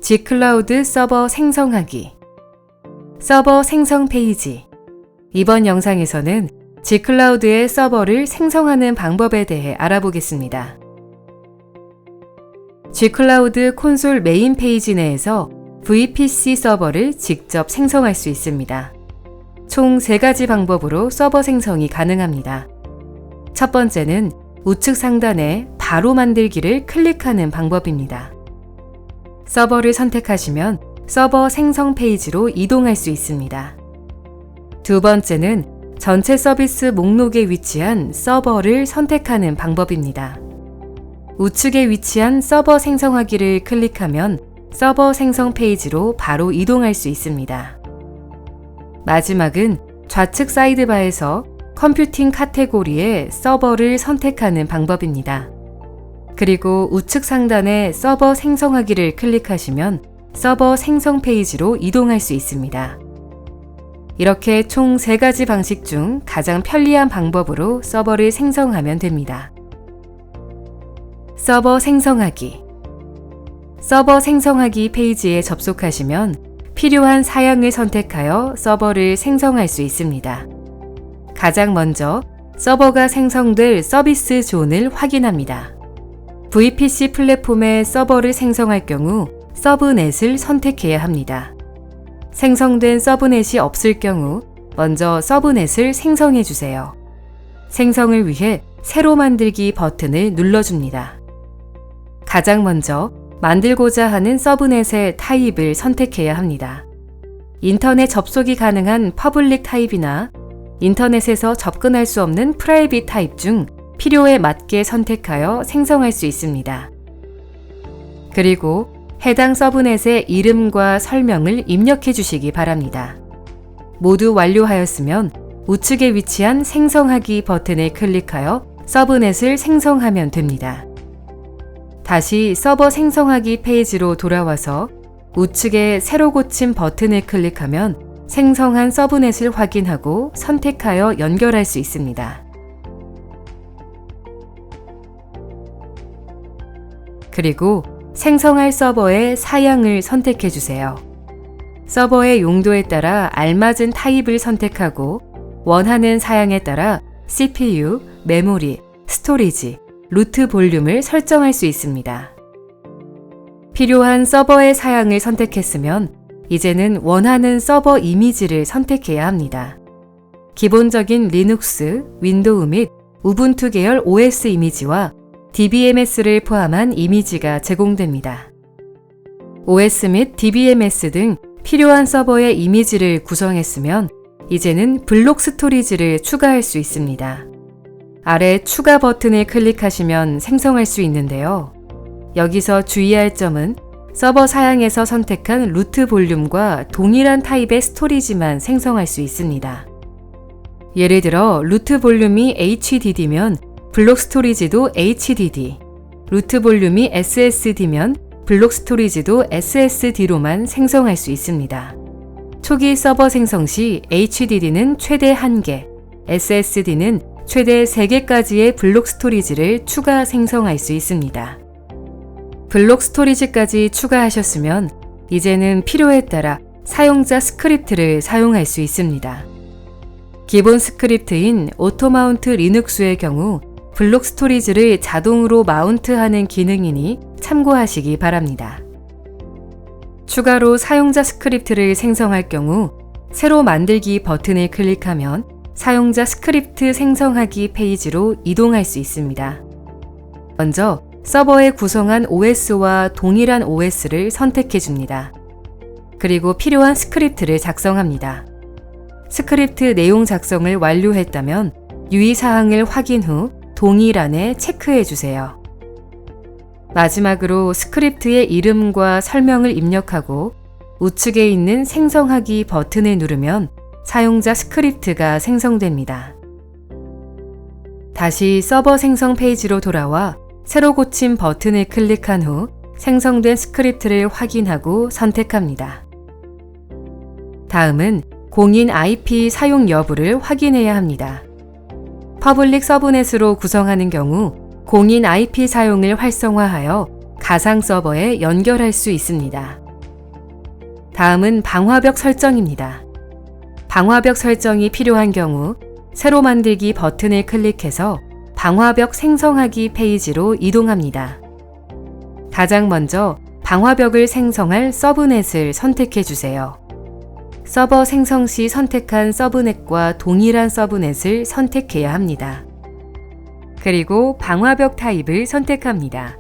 G클라우드 서버 생성하기. 서버 생성 페이지. 이번 영상에서는 G클라우드의 서버를 생성하는 방법에 대해 알아보겠습니다. G클라우드 콘솔 메인 페이지 내에서 VPC 서버를 직접 생성할 수 있습니다. 총 3가지 방법으로 서버 생성이 가능합니다. 첫 번째는 우측 상단에 바로 만들기를 클릭하는 방법입니다. 서버를 선택하시면 서버 생성 페이지로 이동할 수 있습니다. 두 번째는 전체 서비스 목록에 위치한 서버를 선택하는 방법입니다. 우측에 위치한 서버 생성하기를 클릭하면 서버 생성 페이지로 바로 이동할 수 있습니다. 마지막은 좌측 사이드바에서 컴퓨팅 카테고리에 서버를 선택하는 방법입니다. 그리고 우측 상단에 서버 생성하기를 클릭하시면 서버 생성 페이지로 이동할 수 있습니다. 이렇게 총 3가지 방식 중 가장 편리한 방법으로 서버를 생성하면 됩니다. 서버 생성하기. 서버 생성하기 페이지에 접속하시면 필요한 사양을 선택하여 서버를 생성할 수 있습니다. 가장 먼저 서버가 생성될 서비스 존을 확인합니다. VPC 플랫폼에 서버를 생성할 경우 서브넷을 선택해야 합니다. 생성된 서브넷이 없을 경우 먼저 서브넷을 생성해 주세요. 생성을 위해 새로 만들기 버튼을 눌러줍니다. 가장 먼저 만들고자 하는 서브넷의 타입을 선택해야 합니다. 인터넷 접속이 가능한 퍼블릭 타입이나 인터넷에서 접근할 수 없는 프라이빗 타입 중 필요에 맞게 선택하여 생성할 수 있습니다. 그리고 해당 서브넷의 이름과 설명을 입력해 주시기 바랍니다. 모두 완료하였으면 우측에 위치한 생성하기 버튼을 클릭하여 서브넷을 생성하면 됩니다. 다시 서버 생성하기 페이지로 돌아와서 우측에 새로 고침 버튼을 클릭하면 생성한 서브넷을 확인하고 선택하여 연결할 수 있습니다. 그리고 생성할 서버의 사양을 선택해 주세요. 서버의 용도에 따라 알맞은 타입을 선택하고 원하는 사양에 따라 CPU, 메모리, 스토리지, 루트 볼륨을 설정할 수 있습니다. 필요한 서버의 사양을 선택했으면 이제는 원하는 서버 이미지를 선택해야 합니다. 기본적인 리눅스, 윈도우 및 우분투 계열 OS 이미지와 DBMS를 포함한 이미지가 제공됩니다. OS 및 DBMS 등 필요한 서버의 이미지를 구성했으면 이제는 블록 스토리지를 추가할 수 있습니다. 아래 추가 버튼을 클릭하시면 생성할 수 있는데요. 여기서 주의할 점은 서버 사양에서 선택한 루트 볼륨과 동일한 타입의 스토리지만 생성할 수 있습니다. 예를 들어 루트 볼륨이 HDD면 블록 스토리지도 HDD, 루트 볼륨이 SSD면 블록 스토리지도 SSD로만 생성할 수 있습니다. 초기 서버 생성 시 HDD는 최대 1개, SSD는 최대 3개까지의 블록 스토리지를 추가 생성할 수 있습니다. 블록 스토리지까지 추가하셨으면 이제는 필요에 따라 사용자 스크립트를 사용할 수 있습니다. 기본 스크립트인 오토마운트 리눅스의 경우 블록 스토리지를 자동으로 마운트하는 기능이니 참고하시기 바랍니다. 추가로 사용자 스크립트를 생성할 경우 새로 만들기 버튼을 클릭하면 사용자 스크립트 생성하기 페이지로 이동할 수 있습니다. 먼저 서버에 구성한 OS와 동일한 OS를 선택해 줍니다. 그리고 필요한 스크립트를 작성합니다. 스크립트 내용 작성을 완료했다면 유의사항을 확인 후 동일한에 체크해 주세요. 마지막으로 스크립트의 이름과 설명을 입력하고 우측에 있는 생성하기 버튼을 누르면 사용자 스크립트가 생성됩니다. 다시 서버 생성 페이지로 돌아와 새로 고침 버튼을 클릭한 후 생성된 스크립트를 확인하고 선택합니다. 다음은 공인 IP 사용 여부를 확인해야 합니다. 퍼블릭 서브넷으로 구성하는 경우 공인 IP 사용을 활성화하여 가상 서버에 연결할 수 있습니다. 다음은 방화벽 설정입니다. 방화벽 설정이 필요한 경우 새로 만들기 버튼을 클릭해서 방화벽 생성하기 페이지로 이동합니다. 가장 먼저 방화벽을 생성할 서브넷을 선택해 주세요. 서버 생성 시 선택한 서브넷과 동일한 서브넷을 선택해야 합니다. 그리고 방화벽 타입을 선택합니다.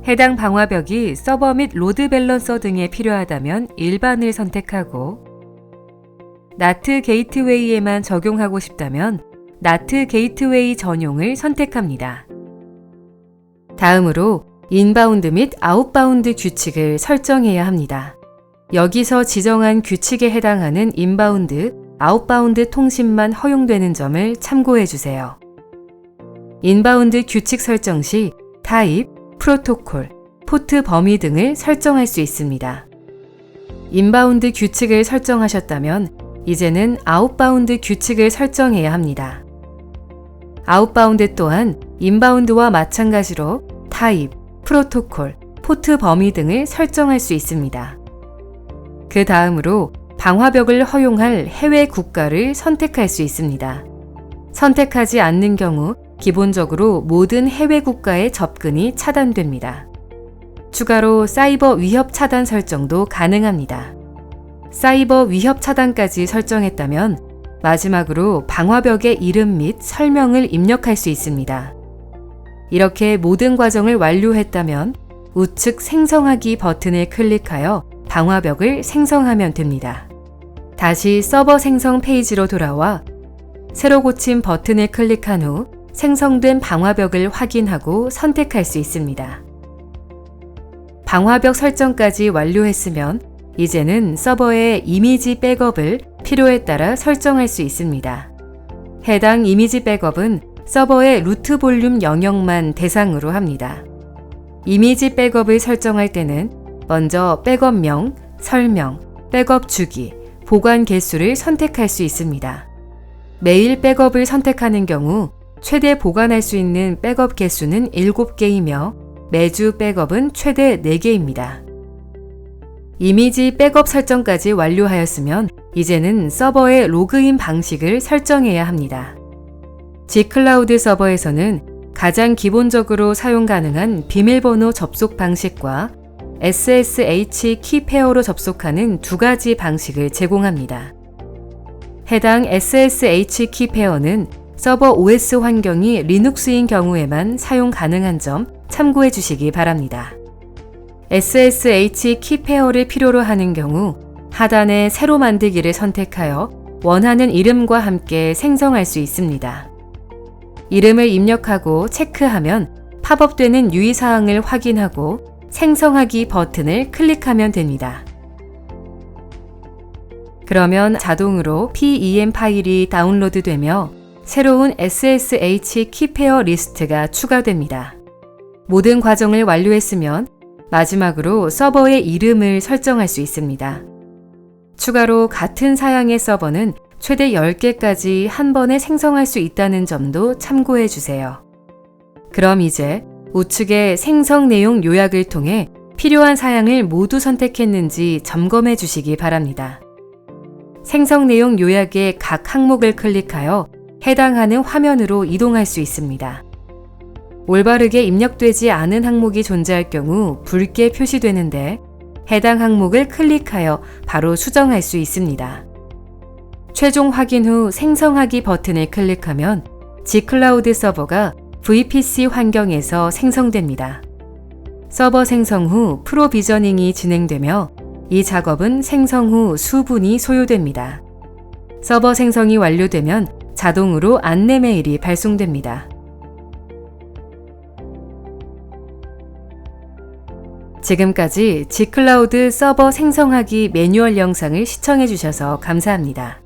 해당 방화벽이 서버 및 로드 밸런서 등에 필요하다면 일반을 선택하고 NAT 게이트웨이에만 적용하고 싶다면 NAT 게이트웨이 전용을 선택합니다. 다음으로 인바운드 및 아웃바운드 규칙을 설정해야 합니다. 여기서 지정한 규칙에 해당하는 인바운드, 아웃바운드 통신만 허용되는 점을 참고해 주세요. 인바운드 규칙 설정 시 타입, 프로토콜, 포트 범위 등을 설정할 수 있습니다. 인바운드 규칙을 설정하셨다면 이제는 아웃바운드 규칙을 설정해야 합니다. 아웃바운드 또한 인바운드와 마찬가지로 타입, 프로토콜, 포트 범위 등을 설정할 수 있습니다. 그 다음으로 방화벽을 허용할 해외 국가를 선택할 수 있습니다. 선택하지 않는 경우 기본적으로 모든 해외 국가의 접근이 차단됩니다. 추가로 사이버 위협 차단 설정도 가능합니다. 사이버 위협 차단까지 설정했다면 마지막으로 방화벽의 이름 및 설명을 입력할 수 있습니다. 이렇게 모든 과정을 완료했다면 우측 생성하기 버튼을 클릭하여 방화벽을 생성하면 됩니다. 다시 서버 생성 페이지로 돌아와 새로 고침 버튼을 클릭한 후 생성된 방화벽을 확인하고 선택할 수 있습니다. 방화벽 설정까지 완료했으면 이제는 서버의 이미지 백업을 필요에 따라 설정할 수 있습니다. 해당 이미지 백업은 서버의 루트 볼륨 영역만 대상으로 합니다. 이미지 백업을 설정할 때는 먼저 백업명, 설명, 백업 주기, 보관 개수를 선택할 수 있습니다. 매일 백업을 선택하는 경우 최대 보관할 수 있는 백업 개수는 7개이며 매주 백업은 최대 4개입니다. 이미지 백업 설정까지 완료하였으면 이제는 서버의 로그인 방식을 설정해야 합니다. G클라우드 서버에서는 가장 기본적으로 사용 가능한 비밀번호 접속 방식과 SSH 키 페어로 접속하는 두 가지 방식을 제공합니다. 해당 SSH 키 페어는 서버 OS 환경이 리눅스인 경우에만 사용 가능한 점 참고해 주시기 바랍니다. SSH 키 페어를 필요로 하는 경우 하단에 새로 만들기를 선택하여 원하는 이름과 함께 생성할 수 있습니다. 이름을 입력하고 체크하면 팝업되는 유의사항을 확인하고 생성하기 버튼을 클릭하면 됩니다. 그러면 자동으로 PEM 파일이 다운로드되며 새로운 SSH 키 페어 리스트가 추가됩니다. 모든 과정을 완료했으면 마지막으로 서버의 이름을 설정할 수 있습니다. 추가로 같은 사양의 서버는 최대 10개까지 한 번에 생성할 수 있다는 점도 참고해 주세요. 그럼 이제 우측의 생성 내용 요약을 통해 필요한 사양을 모두 선택했는지 점검해 주시기 바랍니다. 생성 내용 요약의 각 항목을 클릭하여 해당하는 화면으로 이동할 수 있습니다. 올바르게 입력되지 않은 항목이 존재할 경우 붉게 표시되는데 해당 항목을 클릭하여 바로 수정할 수 있습니다. 최종 확인 후 생성하기 버튼을 클릭하면 G클라우드 서버가 VPC 환경에서 생성됩니다. 서버 생성 후 프로비저닝이 진행되며 이 작업은 생성 후 수분이 소요됩니다. 서버 생성이 완료되면 자동으로 안내 메일이 발송됩니다. 지금까지 G클라우드 서버 생성하기 매뉴얼 영상을 시청해 주셔서 감사합니다.